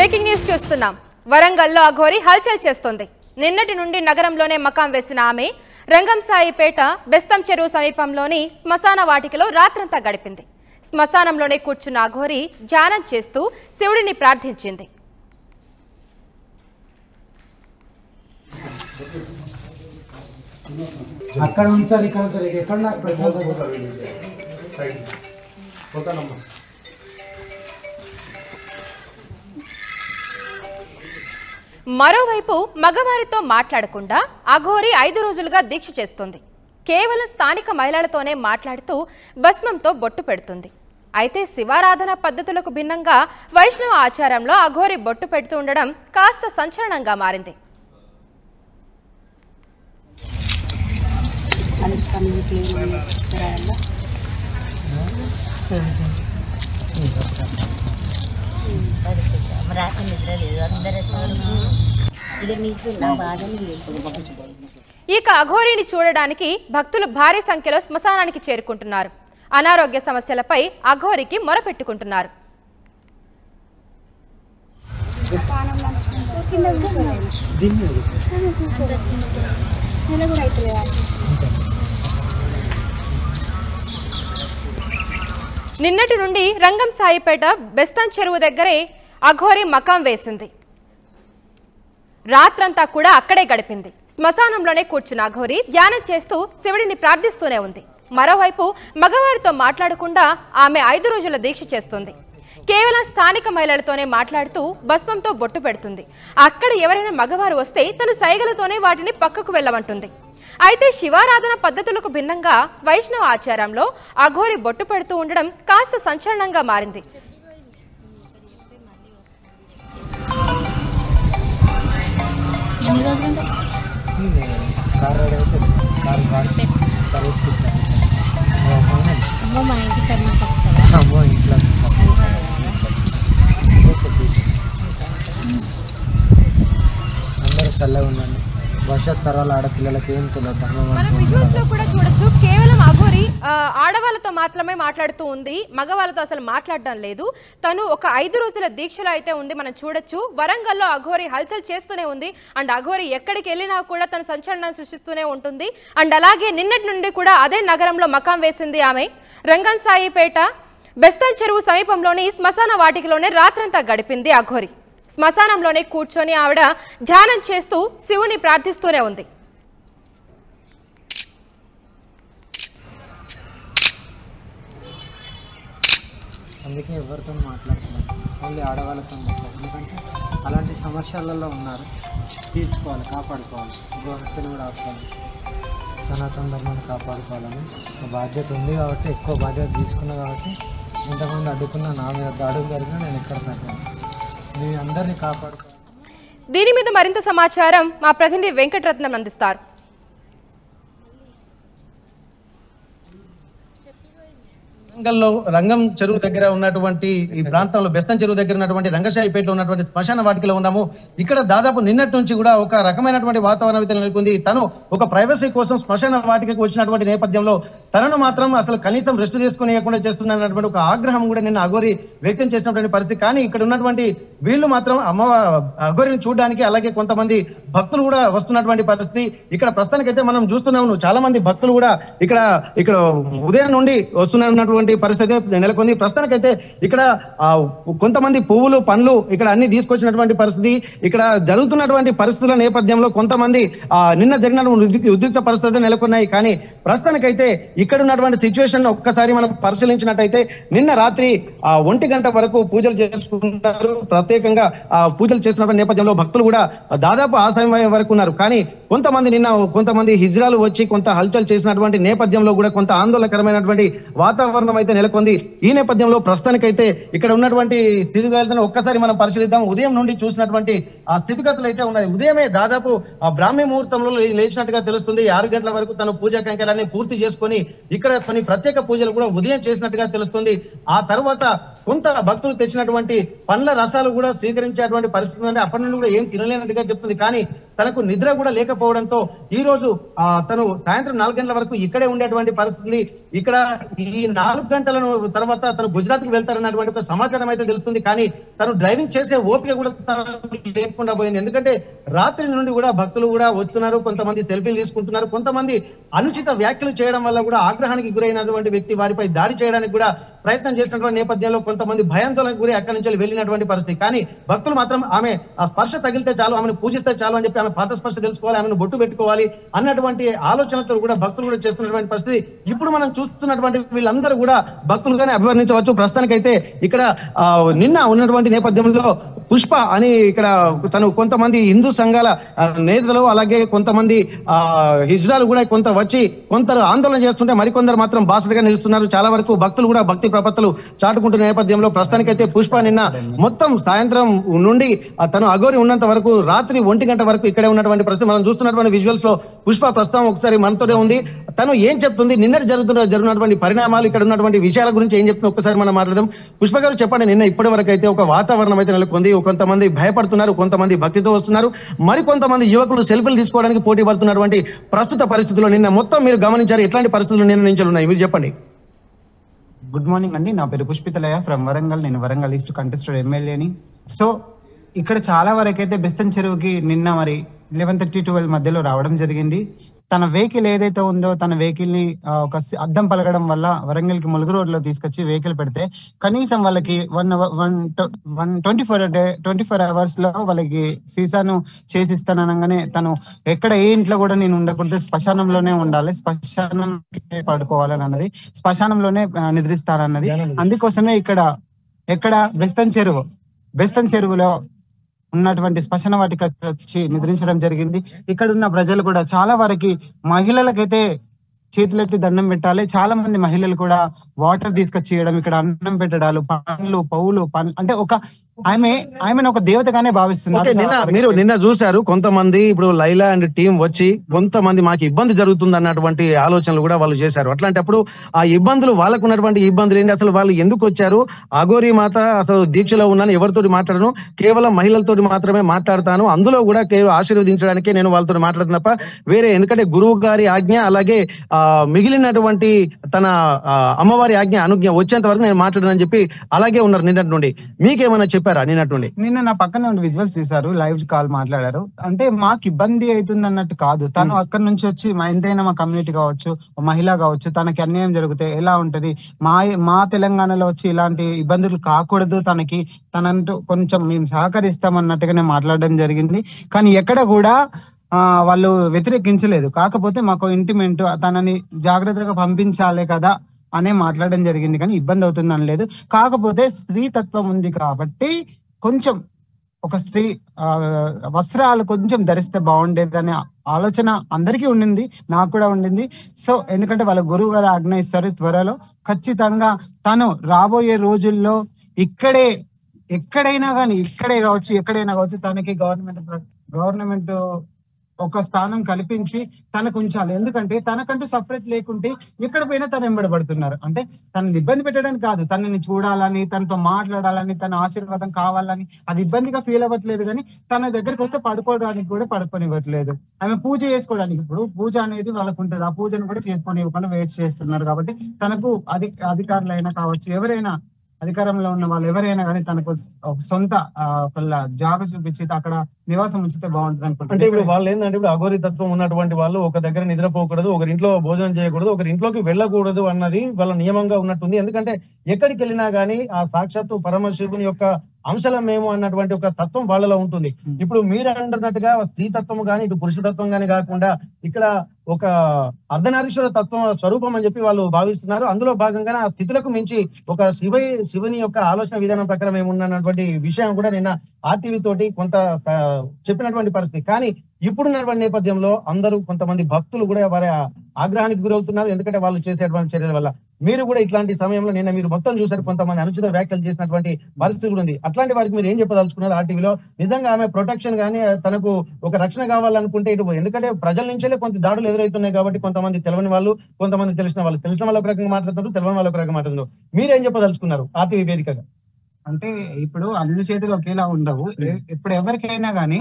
Breaking news చూస్తున్నాం. వరంగల్లో అఘోరి హల్చల్ చేస్తోంది. నిన్నటి నుండి నగరంలోనే మకాం వేసిన ఆమె రంగంసాయిపేట బెస్తం చెరువు సమీపంలోని శ్మశాన వాటికలో రాత్రంతా గడిపింది. శ్మశానంలోనే కూర్చున్న అఘోరి ధ్యానం చేస్తూ శివుడిని ప్రార్థించింది. అక్కడ ఉంచారు ఇక్కడ ఉంచారు ఎక్కడ నాకు ప్రశాంతత మరోవైపు మగవారితో మాట్లాడకుండా అఘోరి 5 రోజులుగా దీక్ష చేస్తుంది. కేవలం స్థానిక మహిళలతోనే మాట్లాడుతూ భస్మంతో బొట్టు పెడుతుంది. అయితే శివారాధన పద్ధతులకు భిన్నంగా వైష్ణవ ఆచారంలో అఘోరి బొట్టు పెడుతూ ఉండడం కాస్త సంచలనంగా మారింది. ఇక అఘోరిని చూడడానికి భక్తులు భారీ సంఖ్యలో శ్మశానానికి చేరుకుంటున్నారు. అనారోగ్య సమస్యలపై అఘోరికి మొరపెట్టుకుంటున్నారు. నిన్నటి నుండి రంగంసాయిపేట బెస్తం చెరువు దగ్గరే అఘోరి మకాం వేసింది. రాత్రంతా కూడా అక్కడే గడిపింది. శ్మశానంలోనే కూర్చున్న అఘోరి ధ్యానం చేస్తూ శివుడిని ప్రార్థిస్తూనే ఉంది. మరోవైపు మగవారితో మాట్లాడకుండా ఆమె 5 రోజుల దీక్ష చేస్తుంది. కేవలం స్థానిక మహిళలతోనే మాట్లాడుతూ భస్మంతో బొట్టు పెడుతుంది. అక్కడ ఎవరైనా మగవారు వస్తే తను సైగలతోనే వాటిని పక్కకు వెళ్ళమంటుంది. అయితే శివారాధన పద్ధతులకు భిన్నంగా వైష్ణవ ఆచారంలో అఘోరి బొట్టు పెడుతూ ఉండడం కాస్త సంచలనంగా మారింది. అందరూ చల్లగా ఉండండి. భవిష్యత్ తరాల ఆడపిల్లలకి ఏం తెలియదు. మనం విజువల్స్ లో కూడా చూడొచ్చు. కేవలం అఘోరి ఆడవాళ్ళతో మాత్రమే మాట్లాడుతూ ఉంది. మగవాళ్ళతో అసలు మాట్లాడడం లేదు. తను ఒక 5 రోజుల దీక్షలో అయితే ఉంది. మనం చూడొచ్చు. వరంగల్లో అఘోరి హల్చల్ చేస్తూనే ఉంది. అండ్ అఘోరి ఎక్కడికి వెళ్ళినా కూడా తన సంచలనం సృష్టిస్తూనే ఉంటుంది. అండ్ అలాగే నిన్నటి నుండి కూడా అదే నగరంలో మకాం వేసింది ఆమె. రంగంసాయిపేట బెస్తం చెరువు సమీపంలోని శ్మశాన వాటికలోనే రాత్రంతా గడిపింది అఘోరి. శ్మశానంలోనే కూర్చొని ఆవిడ ధ్యానం చేస్తూ శివుని ప్రార్థిస్తూనే ఉంది. అందుకే ఎవరితో మాట్లాడుతున్నారు, ఓన్లీ ఆడవాళ్ళతో మాట్లాడుతున్నారు. ఎందుకంటే అలాంటి సమస్యలలో ఉన్నారు, తీర్చుకోవాలి, కాపాడుకోవాలి. గృహస్థులు కూడా ఆపుకోవాలి, సనాతన ధర్మాన్ని కాపాడుకోవాలని బాధ్యత ఉంది. కాబట్టి ఎక్కువ బాధ్యత తీసుకున్నా కాబట్టి ఇంతమంది అడ్డుకున్నా నా మీద దాడులు జరిగినా నేను ఎక్కడ పెట్టాను. నేను అందరినీ కాపాడుకోవాలి. దీని మీద మరింత సమాచారం మా ప్రతినిధి వెంకటరత్నం అందిస్తారు. వరంగల్లో రంగం చెరువు దగ్గర ఉన్నటువంటి ఈ ప్రాంతంలో బెస్తం చెరువు దగ్గర ఉన్నటువంటి రంగసాయిపేటలో ఉన్నటువంటి శ్మశాన వాటికలో ఉన్నాము. ఇక్కడ దాదాపు నిన్నటి నుంచి కూడా ఒక రకమైనటువంటి వాతావరణం అయితే నెలకొంది. తను ఒక ప్రైవసీ కోసం శ్మశాన వాటికకు వచ్చినటువంటి నేపథ్యంలో తనను మాత్రం అసలు కనీసం రెస్ట్ తీసుకునేయకుండా చేస్తున్నటువంటి ఒక ఆగ్రహం కూడా నిన్న అఘోరి వ్యక్తం చేసినటువంటి పరిస్థితి. కానీ ఇక్కడ ఉన్నటువంటి వీళ్ళు మాత్రం అఘోరిని చూడడానికి, అలాగే కొంతమంది భక్తులు కూడా వస్తున్నటువంటి పరిస్థితి ఇక్కడ ప్రస్తుతానికైతే మనం చూస్తున్నాము. చాలా మంది భక్తులు కూడా ఇక్కడ ఉదయం నుండి వస్తున్నటువంటి పరిస్థితి నెలకొంది. ప్రస్తుతానికైతే ఇక్కడ కొంతమంది పువ్వులు, పండ్లు ఇక్కడ అన్ని తీసుకొచ్చినటువంటి పరిస్థితి. ఇక్కడ జరుగుతున్నటువంటి పరిస్థితుల నేపథ్యంలో కొంతమంది నిన్న జరిగినటువంటి ఉద్రిక్త పరిస్థితులు నెలకొన్నాయి. కానీ ప్రస్తుతానికైతే ఇక్కడ ఉన్నటువంటి సిచ్యువేషన్ ఒక్కసారి మనం పరిశీలించినట్టయితే నిన్న రాత్రి 1 గంట వరకు పూజలు చేసుకుంటారు. ప్రత్యేకంగా పూజలు చేస్తున్నటువంటి నేపథ్యంలో భక్తులు కూడా దాదాపు ఆ సమయం వరకు ఉన్నారు. కానీ కొంతమంది హిజ్రాలు వచ్చి కొంత హల్చల్ చేసినటువంటి నేపథ్యంలో కూడా కొంత ఆందోళనకరమైనటువంటి వాతావరణం అయితే నెలకొంది. ఈ నేపథ్యంలో ప్రస్తుతానికైతే ఇక్కడ ఉన్నటువంటి స్థితిగతులను ఒక్కసారి మనం పరిశీలిద్దాం. ఉదయం నుండి చూసినటువంటి ఆ స్థితిగతులు అయితే ఉన్నాయి. ఉదయమే దాదాపు బ్రాహ్మీ ముహూర్తంలో లేచినట్టుగా తెలుస్తుంది. 6 గంటల వరకు తను పూజా కైంకర్యాన్ని పూర్తి చేసుకొని ఇక్కడ కొన్ని ప్రత్యేక పూజలు కూడా ఉదయం చేసినట్టుగా తెలుస్తుంది. ఆ తర్వాత కొంత భక్తులు తెచ్చినటువంటి పండ్ల రసాలు కూడా స్వీకరించేటువంటి పరిస్థితి ఉంది. అప్పటి నుండి కూడా ఏం తినలేనట్టుగా చెప్తుంది. కానీ తనకు నిద్ర కూడా లేకపోవడంతో ఈ రోజు తను సాయంత్రం 4 గంటల వరకు ఇక్కడే ఉండేటువంటి పరిస్థితి. ఇక్కడ ఈ 4 గంటల తర్వాత తను గుజరాత్ కు వెళ్తారన్నటువంటి ఒక సమాచారం అయితే తెలుస్తుంది. కానీ తను డ్రైవింగ్ చేసే ఓపిక కూడా లేకుండా పోయింది. ఎందుకంటే రాత్రి నుండి కూడా భక్తులు కూడా వస్తున్నారు, కొంతమంది సెల్ఫీలు తీసుకుంటున్నారు, కొంతమంది అనుచిత వ్యాఖ్యలు చేయడం వల్ల కూడా ఆగ్రహానికి గురైనటువంటి వ్యక్తి వారిపై దాడి చేయడానికి కూడా ప్రయత్నం చేసినటువంటి నేపథ్యంలో కొంతమంది భయాందోళనకు గురి అక్కడి నుంచి వెళ్ళినటువంటి పరిస్థితి. కానీ భక్తులు మాత్రం ఆమె ఆ స్పర్శ తగిలితే చాలు, ఆమెను పూజిస్తే చాలు అని చెప్పి ఆమె పాత స్పర్శ తెలుసుకోవాలి, ఆమెను బొట్టు పెట్టుకోవాలి అన్నటువంటి ఆలోచనతో కూడా భక్తులు కూడా చేస్తున్నటువంటి పరిస్థితి. ఇప్పుడు మనం చూస్తున్నటువంటి వీళ్ళందరూ కూడా భక్తులుగానే అభివర్ణించవచ్చు. ప్రస్తుతానికైతే ఇక్కడ నిన్న ఉన్నటువంటి నేపథ్యంలో పుష్ప అని ఇక్కడ తను కొంతమంది హిందూ సంఘాల నేతలు అలాగే కొంతమంది హిజ్రాలు కూడా కొంత వచ్చి కొందరు ఆందోళన చేస్తుంటే మరికొందరు మాత్రం బాసటగా నిలుస్తున్నారు. చాలా వరకు భక్తులు కూడా భక్తి ప్రపత్తులు చాటుకుంటున్న నేపథ్యంలో ప్రస్తుతానికైతే పుష్ప నిన్న మొత్తం సాయంత్రం నుండి తను అఘోరి ఉన్నంత వరకు రాత్రి 1 గంట వరకు ఇక్కడే ఉన్నటువంటి పరిస్థితి మనం చూస్తున్నటువంటి విజువల్స్ లో పుష్ప ప్రస్తుతం ఒకసారి మనతోనే ఉంది. తను ఏం చెప్తుంది, నిన్నటి జరుగుతున్నటువంటి పరిణామాలు, ఇక్కడ ఉన్నటువంటి విషయాల గురించి ఏం చెప్తుంది ఒక్కసారి మనం మాట్లాడదాం. పుష్ప గారు చెప్పండి, నిన్న ఇప్పటి వరకు అయితే ఒక వాతావరణం అయితే నెలకొంది. కొంతమంది భయపడుతున్నారు, కొంతమంది భక్తితో వస్తున్నారు, మరికొంతమంది యువకులు సెల్ఫీలు తీసుకోవడానికి పోటీ పడుతున్నటువంటి ప్రస్తుత పరిస్థితుల్లో నిన్న మొత్తం మీరు గమనించారు. ఎట్లాంటి పరిస్థితులు నిన్న నుంచి ఉన్నాయి మీరు చెప్పండి. గుడ్ మార్నింగ్ అండి, నా పేరు పుష్పితలయ ఫ్రమ్ వరంగల్. నేను వరంగల్ ఈస్ట్ కంటెస్టెడ్ ఎమ్మెల్యేని. సో ఇక్కడ చాలా వరకు అయితే బెస్తం చెరువుకి నిన్న మరి 11:30-12 మధ్యలో రావడం జరిగింది. తన వెహికల్ ఏదైతే ఉందో తన వెహికల్ ని ఒక అద్దం పలగడం వల్ల వరంగల్ కి ములుగు రోడ్ లో తీసుకొచ్చి వెహికల్ పెడితే కనీసం వాళ్ళకి 24 అవర్స్ లో వాళ్ళకి సీసాను చేసిస్తాననగానే తను ఎక్కడ ఏ ఇంట్లో కూడా నేను ఉండకూడదు, శ్మశానంలోనే ఉండాలి, శ్మశానం పడుకోవాలని అన్నది, శ్మశానంలోనే నిద్రిస్తానన్నది. అందుకోసమే ఎక్కడ బెస్తం చెరువులో ఉన్నటువంటి శ్మశాన వాటికి వచ్చి నిద్రించడం జరిగింది. ఇక్కడ ఉన్న ప్రజలు కూడా చాలా వరకు మహిళలకైతే చేతులెత్తి దండం పెట్టాలి. చాలా మంది మహిళలు కూడా వాటర్ తీసుకొచ్చి ఇవ్వడం, ఇక్కడ అన్నం పెట్టడాలు, పండ్లు పౌలు అంటే ఆమెను ఒక దేవతగానే భావిస్తున్నారు. నిన్న చూశారు కొంతమంది ఇప్పుడు లైలా అండ్ టీం వచ్చి కొంతమంది మాకు ఇబ్బంది జరుగుతుంది అన్నటువంటి ఆలోచనలు కూడా వాళ్ళు చేశారు. అట్లాంటప్పుడు ఆ ఇబ్బందులు వాళ్ళకు ఉన్నటువంటి ఇబ్బందులు ఏంటి, అసలు వాళ్ళు ఎందుకు వచ్చారు, అఘోరి మాత అసలు దీక్షలో ఉన్నాను, ఎవరితోటి మాట్లాడను, కేవలం మహిళలతోటి మాత్రమే మాట్లాడతాను, అందులో కూడా కేవలం ఆశీర్వదించడానికే నేను వాళ్ళతో మాట్లాడుతున్నా తప్ప వేరే, ఎందుకంటే గురువు గారి ఆజ్ఞ అలాగే మిగిలినటువంటి తన అమ్మవారి ఆజ్ఞ అనుజ్ఞ వచ్చేంత వరకు నేను మాట్లాడనని చెప్పి అలాగే ఉన్నారు నిన్నటి నుండి. మీకేమైనా చెప్పారా నిన్నట్టుండి? నిన్న నా పక్కన ఉండి విజువల్స్ తీశారు, లైవ్ కాల్ మాట్లాడారు. అంటే మాకు ఇబ్బంది అవుతుంది అన్నట్టు కాదు, తను అక్కడి నుంచి వచ్చి ఎంతైనా మా కమ్యూనిటీ కావచ్చు, మహిళ కావచ్చు, తనకి అన్యాయం జరిగితే ఎలా ఉంటది, మా తెలంగాణలో వచ్చి ఇలాంటి ఇబ్బందులు కాకూడదు, తనంటూ కొంచెం మేము సహకరిస్తాం అన్నట్టుగానే మాట్లాడడం జరిగింది. కానీ ఎక్కడ కూడా వాళ్ళు వ్యతిరేకించలేదు. కాకపోతే మాకు ఇంటిమెంట్ తనని జాగ్రత్తగా పంపించాలి కదా అనే మాట్లాడడం జరిగింది, కానీ ఇబ్బంది అవుతుంది అనలేదు. కాకపోతే స్త్రీ తత్వం ఉంది కాబట్టి కొంచెం ఒక స్త్రీ వస్త్రాలు కొంచెం ధరిస్తే బాగుండేది అనే ఆలోచన అందరికీ ఉండింది, నాకు కూడా ఉండింది. సో ఎందుకంటే వాళ్ళ గురువు గారు ఆజ్ఞ ఇస్తారు త్వరలో, ఖచ్చితంగా తను రాబోయే రోజుల్లో ఎక్కడైనా కావచ్చు తనకి గవర్నమెంట్ ఒక స్థానం కల్పించి తనకు ఉంచాలి. ఎందుకంటే తనకంటూ సపరేట్ లేకుంటే ఎక్కడ పోయినా తను వెంబడబడుతున్నారు. అంటే తనని ఇబ్బంది పెట్టడానికి కాదు, తనని చూడాలని, తనతో మాట్లాడాలని, తన ఆశీర్వాదం కావాలని అది ఇబ్బందిగా ఫీల్ అవ్వట్లేదు. కానీ తన దగ్గరికి వస్తే పడుకోవడానికి కూడా పడుకోనివ్వట్లేదు. ఆమె పూజ చేసుకోవడానికి, ఇప్పుడు పూజ అనేది వాళ్ళకు ఉంటుంది, ఆ పూజను కూడా చేసుకోనివ్వకుండా వెయిట్ చేస్తున్నారు. కాబట్టి తనకు అధికారులైనా కావచ్చు, ఎవరైనా అధికారంలో ఉన్న వాళ్ళు ఎవరైనా కానీ తనకు సొంత జాగ చూపించి అక్కడ నివాసం ఉంచితే బాగుంటుంది అనుకుంటున్నాను. అంటే ఇప్పుడు వాళ్ళు ఏంటంటే ఇప్పుడు అఘోరి తత్వం ఉన్నటువంటి వాళ్ళు ఒక దగ్గర నిద్రపోకూడదు, ఒకరింట్లో భోజనం చేయకూడదు, ఒకరింట్లోకి వెళ్ళకూడదు అన్నది వాళ్ళ నియమంగా ఉన్నట్టుంది. ఎందుకంటే ఎక్కడికి వెళ్ళినా గానీ ఆ సాక్షాత్తు పరమశివుని యొక్క అంశలం మేము అన్నటువంటి ఒక తత్వం వాళ్ళలో ఉంటుంది. ఇప్పుడు మీరు అంటున్నట్టుగా స్త్రీ తత్వం గాని ఇటు పురుష తత్వం గాని కాకుండా ఇక్కడ ఒక అర్ధనారీశ్వర తత్వం స్వరూపం అని చెప్పి వాళ్ళు భావిస్తున్నారు. అందులో భాగంగానే ఆ స్థితులకు మించి ఒక శివుని యొక్క ఆలోచన విధానం ప్రకారం ఏమున్నటువంటి విషయం కూడా నిన్న ఆర్టీవీ తోటి కొంత చెప్పినటువంటి పరిస్థితి. కానీ ఇప్పుడున్నటువంటి నేపథ్యంలో అందరూ కొంతమంది భక్తులు కూడా వారి ఆగ్రహానికి గురవుతున్నారు, ఎందుకంటే వాళ్ళు చేసేటువంటి చర్యల వల్ల. మీరు కూడా ఇట్లాంటి సమయంలో నిన్న మీరు మొత్తం చూసారు, కొంతమంది అనుచిత వ్యాఖ్యలు చేసినటువంటి పరిస్థితి కూడా ఉంది. అట్లాంటి వారికి మీరు ఏం చెప్పదలుచుకున్నారు ఆర్టీవీలో? నిజంగా ఆమె ప్రొటెక్షన్ గానీ తనకు ఒక రక్షణ కావాలనుకుంటే ఇటు, ఎందుకంటే ప్రజల నుంచే కొంత దాడులు ఎదురవుతున్నాయి కాబట్టి కొంతమంది తెలియని వాళ్ళు, కొంతమంది తెలిసిన వాళ్ళు ఒక రకంగా మాట్లాడుతున్నారు, తెలియని వాళ్ళు ఒక రకంగా మాట్లాడుతున్నారు. మీరేం చెప్పదలుచుకున్నారు ఆర్టీవీ వేదికగా? అంటే ఇప్పుడు అన్ని చేతులు ఒకేలా ఉండవు. ఇప్పుడు ఎవరికైనా కానీ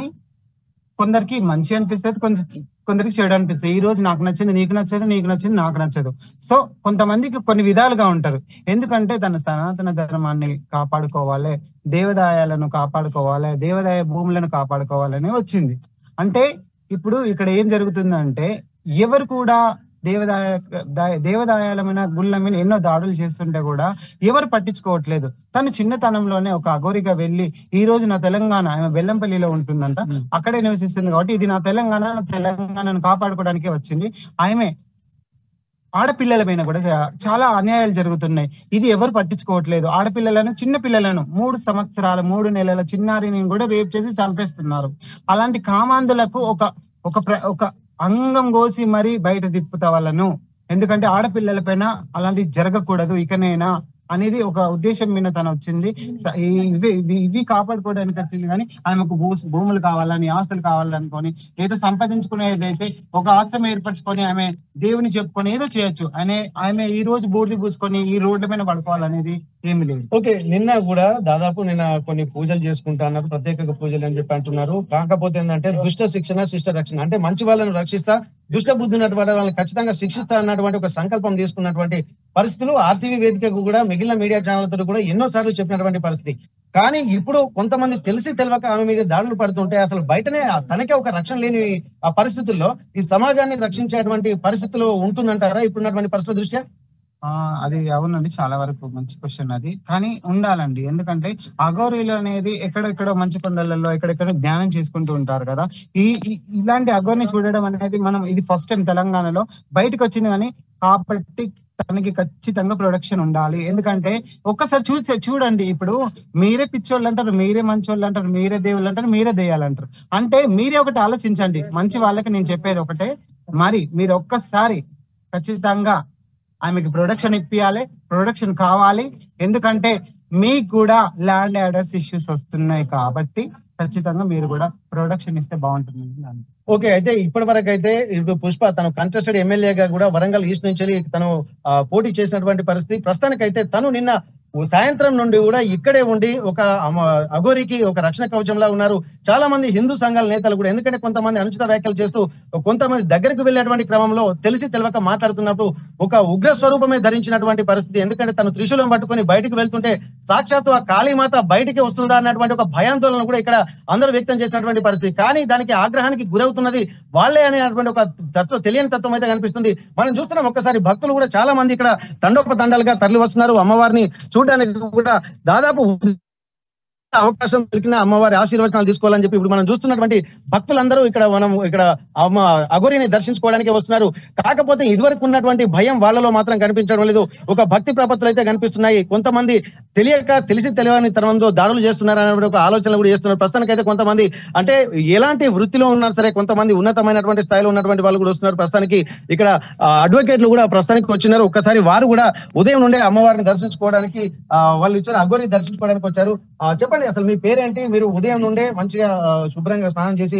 కొందరికి మంచి అనిపిస్తుంది, కొందరికి చెడు అనిపిస్తుంది. ఈ రోజు నాకు నచ్చింది నీకు నచ్చదు, నీకు నచ్చింది నాకు నచ్చదు. సో కొంతమందికి కొన్ని విధాలుగా ఉంటారు. ఎందుకంటే తన సనాతన ధర్మాన్ని కాపాడుకోవాలి, దేవాదాయాలను కాపాడుకోవాలి, దేవాదాయ భూములను కాపాడుకోవాలని వచ్చింది. అంటే ఇప్పుడు ఇక్కడ ఏం జరుగుతుందంటే ఎవరు కూడా దేవాదాయాలమైన గుళ్ళ మీద ఎన్నో దాడులు చేస్తుంటే కూడా ఎవరు పట్టించుకోవట్లేదు. తను చిన్నతనంలోనే ఒక అఘోరిగా వెళ్ళి ఈ రోజు నా తెలంగాణ, ఆమె బెల్లంపల్లిలో ఉంటుందంట, అక్కడే నివసిస్తుంది కాబట్టి ఇది నా తెలంగాణను కాపాడుకోవడానికే వచ్చింది. ఆమె ఆడపిల్లల పైన కూడా చాలా అన్యాయాలు జరుగుతున్నాయి. ఇది ఎవరు పట్టించుకోవట్లేదు. ఆడపిల్లలను, చిన్న పిల్లలను 3 సంవత్సరాల 3 నెలల చిన్నారిని కూడా రేప్ చేసి చంపేస్తున్నారు. అలాంటి కామాంధులకు ఒక అంగం కోసి మరీ బయట తిప్పుతా వాళ్ళను. ఎందుకంటే ఆడపిల్లల పైన అలాంటివి జరగకూడదు ఇకనైనా అనేది ఒక ఉద్దేశం మీద తను వచ్చింది. ఇవి కాపాడుకోవడానికి వచ్చింది. కానీ ఆమెకు భూములు కావాలని, ఆస్తులు కావాలనుకొని ఏదో సంపాదించుకునేదైతే ఒక ఆశ్రమం ఏర్పరచుకొని ఆమె దేవుని చెప్పుకొని ఏదో చేయొచ్చు. ఆమె ఈ రోజు బోర్డు పూసుకొని ఈ రోడ్ల పైన పడుకోవాలనేది ఏమి లేదు. ఓకే, నిన్న కూడా దాదాపు నిన్న కొన్ని పూజలు చేసుకుంటా అన్నారు, ప్రత్యేక పూజలు అని చెప్పి అంటున్నారు. కాకపోతే ఏంటంటే దుష్ట శిక్షణ శిష్ట రక్షణ, అంటే మంచి వాళ్ళను రక్షిస్తా, దుష్ట బుద్ధి ఉన్నటువంటి వాళ్ళని ఖచ్చితంగా శిక్షిస్తా అన్నటువంటి ఒక సంకల్పం తీసుకున్నటువంటి పరిస్థితులు ఆర్టీవీ వేదికకు కూడా మిగిలిన మీడియా ఛానళ్లతో కూడా ఎన్నో సార్లు చెప్పినటువంటి పరిస్థితి. కానీ ఇప్పుడు కొంతమంది తెలిసి తెలియక ఆమె మీద దాడులు పడుతుంటే అసలు బయటనే తనకే ఒక రక్షణ లేని ఆ పరిస్థితుల్లో ఈ సమాజాన్ని రక్షించేటువంటి పరిస్థితులు ఉంటుందంటారా ఇప్పుడున్నటువంటి పరిస్థితుల దృష్ట్యా? అది అవునండి, చాలా వరకు మంచి క్వశ్చన్ అది. కానీ ఉండాలండి, ఎందుకంటే అఘోరీలు అనేది ఎక్కడెక్కడో మంచి కొండలలో ఎక్కడెక్కడో ధ్యానం చేసుకుంటూ ఉంటారు కదా. ఇలాంటి అఘోరిని చూడడం అనేది ఇది ఫస్ట్ టైం తెలంగాణలో బయటకు వచ్చింది. కానీ కాబట్టి తనకి ఖచ్చితంగా ప్రొడక్షన్ ఉండాలి. ఎందుకంటే ఒక్కసారి చూడండి, ఇప్పుడు మీరే పిచ్చోళ్ళు అంటారు, మీరే మంచోళ్ళు అంటారు, మీరే దేవుళ్ళు అంటారు, మీరే దెయ్యాలంటారు. అంటే మీరే ఒకటి ఆలోచించండి. మంచి వాళ్ళకి నేను చెప్పేది ఒకటే, మరి మీరు ఒక్కసారి ఖచ్చితంగా ఆమెకి ప్రొడక్షన్ ఇప్పియాలి, ప్రొడక్షన్ కావాలి. ఎందుకంటే మీకు కూడా ల్యాండ్ ఆర్డర్స్ ఇష్యూస్ వస్తున్నాయి కాబట్టి ఖచ్చితంగా మీరు కూడా ప్రొడక్షన్ ఇస్తే బాగుంటుంది. ఓకే, అయితే ఇప్పటి వరకు అయితే ఇప్పుడు పుష్ప తను కంటెస్టెడ్ ఎమ్మెల్యేగా కూడా వరంగల్ ఈస్ట్ నుంచి తను పోటీ చేసినటువంటి పరిస్థితి. ప్రస్తుతానికైతే తను నిన్న సాయంత్రం నుండి కూడా ఇక్కడే ఉండి ఒక అఘోరికి ఒక రక్షణ కవచంలా ఉన్నారు. చాలా మంది హిందూ సంఘాల నేతలు కూడా, ఎందుకంటే కొంతమంది అనుచిత వ్యాఖ్యలు చేస్తూ కొంతమంది దగ్గరకు వెళ్ళేటువంటి క్రమంలో తెలిసి తెలియక మాట్లాడుతున్నప్పుడు ఒక ఉగ్ర స్వరూపమే ధరించినటువంటి పరిస్థితి. ఎందుకంటే తను త్రిశూలం పట్టుకొని బయటకు వెళ్తుంటే సాక్షాత్తు ఆ కాళీమాత బయటికి వస్తుందా అన్నటువంటి ఒక భయాందోళన కూడా ఇక్కడ అందరూ వ్యక్తం చేసినటువంటి పరిస్థితి. కానీ దానికి ఆగ్రహానికి గురవుతున్నది వాళ్ళే అనేటువంటి ఒక తెలియని తత్వం అయితే కనిపిస్తుంది. మనం చూస్తున్నాం, ఒక్కసారి భక్తులు కూడా చాలా మంది ఇక్కడ తండోపతండాలుగా తరలి వస్తున్నారు. అమ్మవారిని చూడడానికి కూడా దాదాపు అవకాశం దొరికిన అమ్మవారి ఆశీర్వచనాలు తీసుకోవాలని చెప్పి ఇప్పుడు మనం చూస్తున్నటువంటి భక్తులందరూ ఇక్కడ అఘోరిని దర్శించుకోవడానికి వస్తున్నారు. కాకపోతే ఇదివరకు ఉన్నటువంటి భయం వాళ్ళలో మాత్రం కనిపించడం లేదు. ఒక భక్తి ప్రపత్తులు అయితే కనిపిస్తున్నాయి. కొంతమంది తెలిసి తెలియని తరంలో దాడులు చేస్తున్నారు అనే ఒక ఆలోచనలు కూడా చేస్తున్నారు. ప్రస్తుతానికైతే కొంతమంది అంటే ఎలాంటి వృత్తిలో ఉన్నా సరే కొంతమంది ఉన్నతమైనటువంటి స్థాయిలో ఉన్నటువంటి వాళ్ళు కూడా వస్తున్నారు. ప్రస్తుతానికి ఇక్కడ అడ్వకేట్లు కూడా ప్రస్తుతానికి వచ్చినారు. ఒక్కసారి వారు కూడా ఉదయం నుండే అమ్మవారిని దర్శించుకోవడానికి వాళ్ళు ఇచ్చిన అఘోరిని దర్శించుకోవడానికి వచ్చారు. చెప్పండి, అసలు మీ పేరేంటి? మీరు ఉదయం నుండే మంచిగా శుభ్రంగా స్నానం చేసి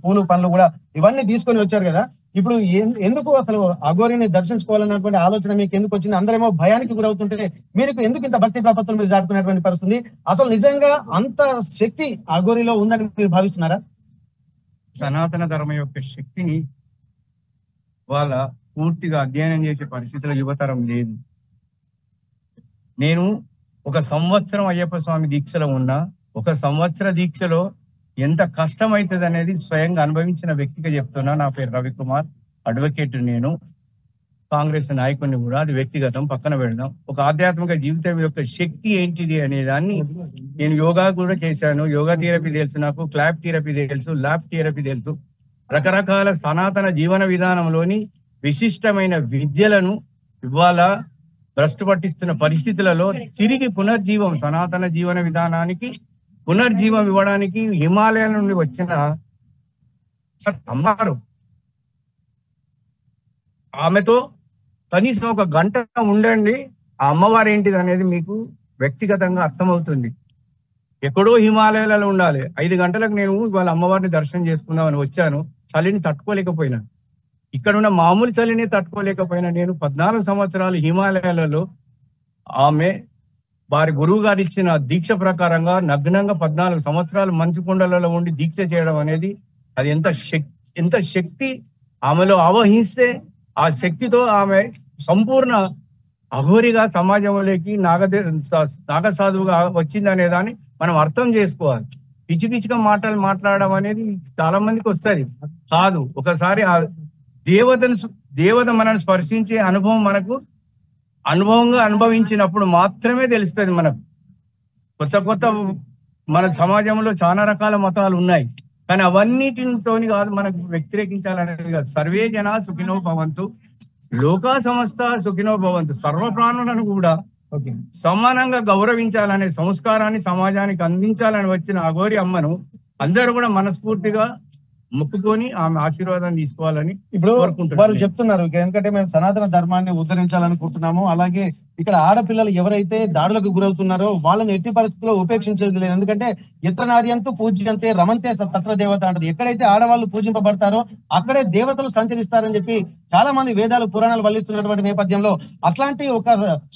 పూలు పండ్లు కూడా ఇవన్నీ తీసుకొని వచ్చారు కదా. ఇప్పుడు ఎందుకు అసలు అఘోరిని దర్శించుకోవాలన్నటువంటి ఆలోచన మీకు ఎందుకు వచ్చింది? అందరేమో భయానికి గురవుతుంటే మీరు ఎందుకు ఇంత భక్తి ప్రపత్తులు మీరు దాటుకునేటువంటి పరిస్థితి? అసలు నిజంగా అంత శక్తి అఘోరిలో ఉందని మీరు భావిస్తున్నారా? సనాతన ధర్మం యొక్క శక్తిని వాళ్ళ పూర్తిగా అధ్యయనం చేసే పరిస్థితుల యువతరం లేదు. నేను 1 సంవత్సరం అయ్యప్ప స్వామి దీక్షలో ఉన్నా, 1 సంవత్సర దీక్షలో ఎంత కష్టం అవుతుంది అనేది స్వయంగా అనుభవించిన వ్యక్తిగా చెప్తున్నా. నా పేరు రవికుమార్, అడ్వకేట్. నేను కాంగ్రెస్ నాయకుడిని కూడా. అది వ్యక్తిగతం పక్కన పెడదాం. ఒక ఆధ్యాత్మిక జీవితం యొక్క శక్తి ఏంటిది అనే దాన్ని నేను యోగా కూడా చేశాను. యోగా థెరపీ తెలుసు నాకు, క్లాప్ థెరపీ తెలుసు, ల్యాబ్ థెరపీ తెలుసు. రకరకాల సనాతన జీవన విధానంలోని విశిష్టమైన విద్యలను ఇవాళ భ్రష్టు పట్టిస్తున్న పరిస్థితులలో తిరిగి పునర్జీవం, సనాతన జీవన విధానానికి పునర్జీవం ఇవ్వడానికి హిమాలయాల నుండి వచ్చిన అమ్మవారు, ఆమెతో కనీసం 1 గంట ఉండండి. ఆ అమ్మవారు ఏంటిది అనేది మీకు వ్యక్తిగతంగా అర్థమవుతుంది. ఎక్కడో హిమాలయాలలో ఉండాలి. 5 గంటలకు నేను వాళ్ళ అమ్మవారిని దర్శనం చేసుకుందామని వచ్చాను. చలిని తట్టుకోలేకపోయినా, ఇక్కడున్న మామూలు చలిని తట్టుకోలేకపోయినా నేను 14 సంవత్సరాలు హిమాలయాలలో ఆమె వారి గురువు గారు ఇచ్చిన దీక్ష ప్రకారంగా నగ్నంగా 14 సంవత్సరాలు మంచు కొండలలో ఉండి దీక్ష చేయడం అనేది అది ఎంత శక్తి ఆమెలో ఆవహిస్తే ఆ శక్తితో ఆమె సంపూర్ణ అఘోరిగా సమాజంలోకి నాగసాధువుగా వచ్చిందనే దాన్ని మనం అర్థం చేసుకోవాలి. పిచ్చి పిచ్చిగా మాట్లాడడం అనేది చాలా మందికి వస్తుంది కాదు. ఒకసారి ఆ దేవత మనల్ని స్పర్శించే అనుభవం అనుభవంగా అనుభవించినప్పుడు మాత్రమే తెలుస్తుంది మనకు. కొత్త మన సమాజంలో చాలా రకాల మతాలు ఉన్నాయి, కానీ అవన్నిటితోని కాదు మనకు వ్యతిరేకించాలనేది కాదు. సర్వే జన సుఖినో భవంతు, లోకా సమస్త సుఖినో భవంతు. సర్వప్రాణులను కూడా సమానంగా గౌరవించాలనే సంస్కారాన్ని సమాజానికి అందించాలని వచ్చిన అఘోరి అమ్మను అందరూ కూడా మనస్ఫూర్తిగా మొక్కుకొని ఆమె ఆశీర్వాదం తీసుకోవాలని ఇప్పుడు కోరుకుంటున్నారు. వారు చెప్తున్నారు, ఎందుకంటే మేము సనాతన ధర్మాన్ని ఉద్ధరించాలనుకుంటున్నాము, అలాగే ఇక్కడ ఆడపిల్లలు ఎవరైతే దాడులకు గురవుతున్నారో వాళ్ళని ఎట్టి పరిస్థితుల్లో ఉపేక్షించేది లేదు. ఎందుకంటే ఎత్ర నార్యంతు పూజ్యంతే రమంతే తత్ర దేవత అంటారు. ఎక్కడైతే ఆడవాళ్ళు పూజింపబడతారో అక్కడే దేవతలు సంచరిస్తారని చెప్పి చాలా మంది వేదాలు పురాణాలు వల్లిస్తున్నటువంటి నేపథ్యంలో అట్లాంటి ఒక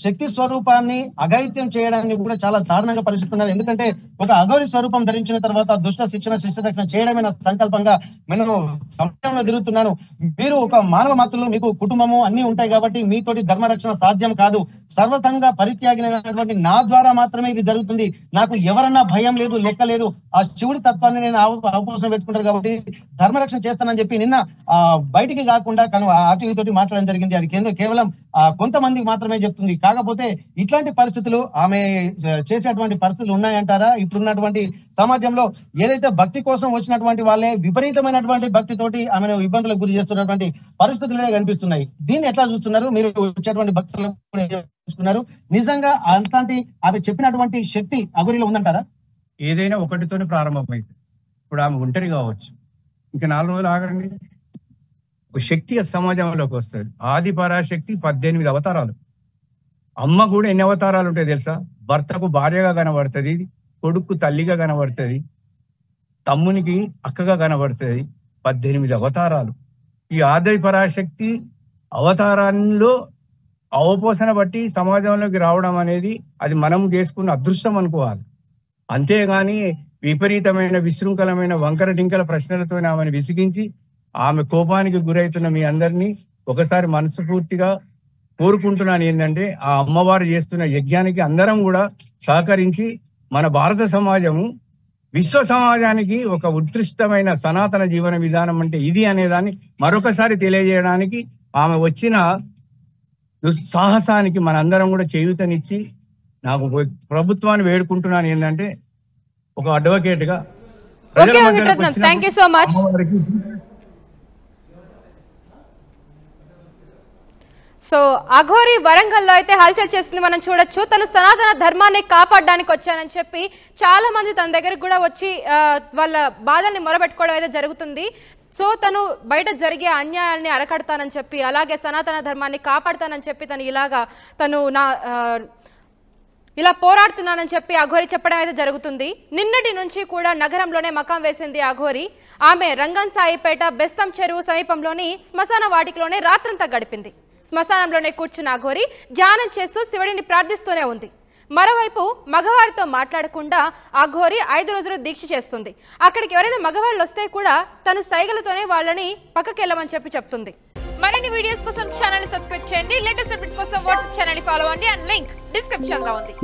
శక్తి స్వరూపాన్ని అఘాయిత్యం చేయడాన్ని కూడా చాలా దారుణంగా పరిస్థితున్నారు. ఎందుకంటే ఒక అఘోరి స్వరూపం ధరించిన తర్వాత దుష్ట శిక్షణ శిష్ట రక్షణ చేయడమే నా సంకల్పంగా నేను సమాజంలో తిరుగుతున్నాను. మీరు ఒక మానవ మాత్రులు, మీకు కుటుంబము అన్ని ఉంటాయి కాబట్టి మీతోటి ధర్మరక్షణ సాధ్యం కాదు. సర్వతంగా పరిత్యాగినటువంటి నా ద్వారా మాత్రమే ఇది జరుగుతుంది. నాకు ఎవరన్నా భయం లేదు, లెక్క లేదు. ఆ శివుడి తత్వాన్ని నేను అవపోసన పెట్టుకుంటారు కాబట్టి ధర్మరక్షణ చేస్తానని చెప్పి నిన్న బయటికి కాకుండా ఆర్టీవీ తోటి మాట్లాడడం జరిగింది. అది కేవలం కొంతమందికి మాత్రమే చెప్తుంది. కాకపోతే ఇట్లాంటి పరిస్థితులు ఆమె చేసేటువంటి పరిస్థితులు ఉన్నాయంటారా? ఇప్పుడున్నటువంటి సమాజంలో ఏదైతే భక్తి కోసం వచ్చినటువంటి వాళ్ళే విపరీతమైనటువంటి భక్తితోటి ఆమెను ఇబ్బందులకు గురి చేస్తున్నటువంటి పరిస్థితులే కనిపిస్తున్నాయి. దీన్ని ఎట్లా చూస్తున్నారు? మీరు వచ్చేటువంటి భక్తులు చూస్తున్నారు, నిజంగా అంతటి ఆమె చెప్పినటువంటి శక్తి అఘోరిలో ఉందంటారా? ఏదైనా ఒకటితోనే ప్రారంభమైంది. ఇప్పుడు ఆమె ఒంటరి కావచ్చు, ఇంకా 4 రోజులు ఆగండి, ఒక శక్తి సమాజంలోకి వస్తుంది. ఆది పరాశక్తి 18 అవతారాలు. అమ్మ కూడా ఎన్ని అవతారాలు ఉంటాయి తెలుసా? భర్తకు భార్యగా కనబడుతుంది, కొడుకు తల్లిగా కనబడుతుంది, తమ్మునికి అక్కగా కనబడుతుంది. 18 అవతారాలు. ఈ ఆది పరాశక్తి అవతారాల్లో అవపోసన బట్టి సమాజంలోకి రావడం అనేది అది మనం చేసుకున్న అదృష్టం అనుకోవాలి. అంతేగాని విపరీతమైన విశృంఖలమైన వంకర డింకల ప్రశ్నలతో ఆమెను విసిగించి ఆమె కోపానికి గురవుతున్న మీ అందరినీ ఒకసారి మనస్ఫూర్తిగా కోరుకుంటున్నాను ఏంటంటే, ఆ అమ్మవారు చేస్తున్న యజ్ఞానికి అందరం కూడా సహకరించి మన భారత సమాజము విశ్వ సమాజానికి ఒక ఉత్కృష్టమైన సనాతన జీవన విధానం అంటే ఇది అనేదాన్ని మరొకసారి తెలియజేయడానికి ఆమె వచ్చిన సాహసానికి మనందరం కూడా చేయూతనిచ్చి, నాకు ప్రభుత్వాన్ని వేడుకుంటున్నాను ఏంటంటే, ఒక అడ్వకేట్ గా సో అఘోరి వరంగల్లో అయితే హల్చల్ చేస్తుంది మనం చూడొచ్చు. తను సనాతన ధర్మాన్ని కాపాడడానికి వచ్చానని చెప్పి చాలా మంది తన దగ్గరకు కూడా వచ్చి వాళ్ళ బాధల్ని మొరబెట్టుకోవడం అయితే జరుగుతుంది. సో తను బయట జరిగే అన్యాయాల్ని అరకడతానని చెప్పి, అలాగే సనాతన ధర్మాన్ని కాపాడుతానని చెప్పి తను ఇలా పోరాడుతున్నానని చెప్పి అఘోరి చెప్పడం అయితే జరుగుతుంది. నిన్నటి నుంచి కూడా నగరంలోనే మకాం వేసింది అఘోరి. ఆమె రంగన్ సాయిపేట బెస్తం చెరువు సమీపంలోని శ్మశాన వాటికలోనే రాత్రంతా గడిపింది. శ్మశానంలోనే కూర్చున్న అఘోరి ధ్యానం చేస్తూ శివుడిని ప్రార్థిస్తూనే ఉంది. మరోవైపు మగవారితో మాట్లాడకుండా అఘోరి 5 రోజులు దీక్ష చేస్తుంది. అక్కడికి ఎవరైనా మగవాళ్ళు వస్తే కూడా తను సైగలతోనే వాళ్ళని పక్కకి వెళ్ళమని చెప్పి చెప్తుంది. మరిన్ని వీడియోస్ కోసం ఛానల్ ని సబ్స్క్రైబ్ చేయండి. లేటెస్ట్ అప్డేట్స్ కోసం వాట్సాప్ ఛానల్ ని ఫాలో అవ్వండి. అండ్ లింక్ డిస్క్రిప్షన్ లో ఉంది.